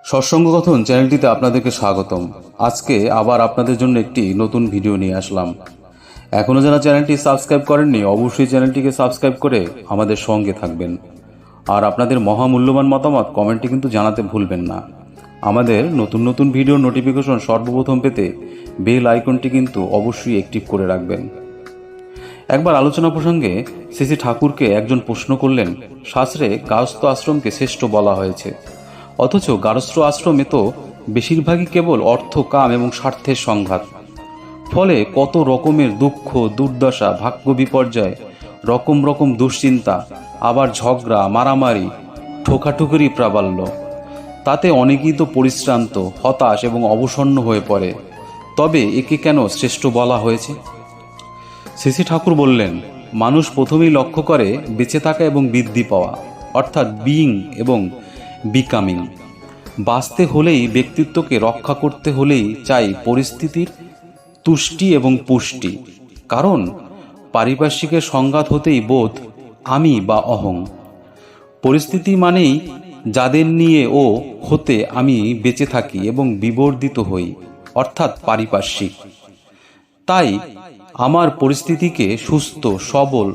সৎসঙ্গ কথন চ্যানেলটিতে আপনাদেরকে স্বাগতম। আজকে আবার আপনাদের জন্য একটি নতুন ভিডিও নিয়ে আসলাম। এখনও যারা চ্যানেলটি সাবস্ক্রাইব করেননি, অবশ্যই চ্যানেলটিকে সাবস্ক্রাইব করে আমাদের সঙ্গে থাকবেন। আর আপনাদের মহামূল্যবান মতামত কমেন্টে কিন্তু জানাতে ভুলবেন না। আমাদের নতুন নতুন ভিডিওর নোটিফিকেশন সর্বপ্রথম পেতে বেল আইকনটি কিন্তু অবশ্যই অ্যাক্টিভ করে রাখবেন। একবার আলোচনা প্রসঙ্গে শ্রী ঠাকুরকে একজন প্রশ্ন করলেন, শাস্ত্রে গারস্থ আশ্রমকে শ্রেষ্ঠ বলা হয়েছে, অথচ গারস্থ আশ্রমে তো বেশিরভাগই কেবল অর্থ, কাম এবং স্বার্থের সংঘাত। ফলে কত রকমের দুঃখ, দুর্দশা, ভাগ্য বিপর্যয়, রকম রকম দুশ্চিন্তা, আবার ঝগড়া, মারামারি, ঠোকাঠুকুরি প্রাবল্য। তাতে অনেকেই তো পরিশ্রান্ত, হতাশ এবং অবসন্ন হয়ে পড়ে। তবে একে কেন শ্রেষ্ঠ বলা হয়েছে? শ্রী ঠাকুর বললেন, মানুষ প্রথমেই লক্ষ্য করে বেঁচে থাকা এবং বৃদ্ধি পাওয়া, অর্থাৎ বিইং এবং বিকামিং। বাঁচতে হলেই, ব্যক্তিত্বকে রক্ষা করতে হলেই চাই পরিস্থিতির তুষ্টি এবং পুষ্টি। কারণ পারিপার্শ্বিকের সংঘাত হতেই বোধ আমি বা অহং। পরিস্থিতি মানেই যাদের নিয়ে ও হতে আমি বেঁচে থাকি এবং বিবর্ধিত হই, অর্থাৎ পারিপার্শ্বিক। তাই আমার পরিস্থিতিকে সুস্থ, সবল,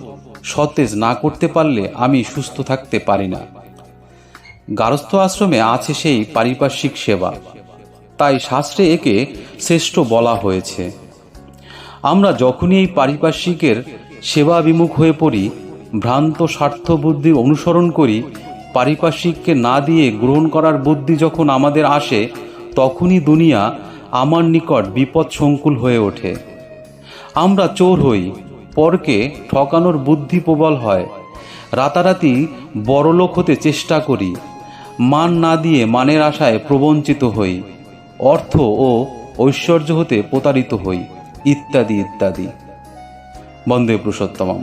সতেজ না করতে পারলে আমি সুস্থ থাকতে পারি না। গারস্থ আশ্রমে আছে সেই পারিপার্শ্বিক সেবা, তাই শাস্ত্রে একে শ্রেষ্ঠ বলা হয়েছে। আমরা যখনই এই পারিপার্শ্বিকের সেবা বিমুখ হয়ে পড়ি, ভ্রান্ত স্বার্থ বুদ্ধি অনুসরণ করি, পারিপার্শ্বিককে না দিয়ে গ্রহণ করার বুদ্ধি যখন আমাদের আসে, তখনই দুনিয়া আমার নিকট বিপদ সংকুল হয়ে ওঠে। আমরা চোর হই, পরকে ঠকানোর বুদ্ধি প্রবল হয়, রাতারাতি বড়লোক হতে চেষ্টা করি, মান না দিয়ে মানের আশায় প্রবঞ্চিত হই, অর্থ ও ঐশ্বর্য হতে প্রতারিত হই, ইত্যাদি ইত্যাদি। বন্দে পুরুষোত্তমম।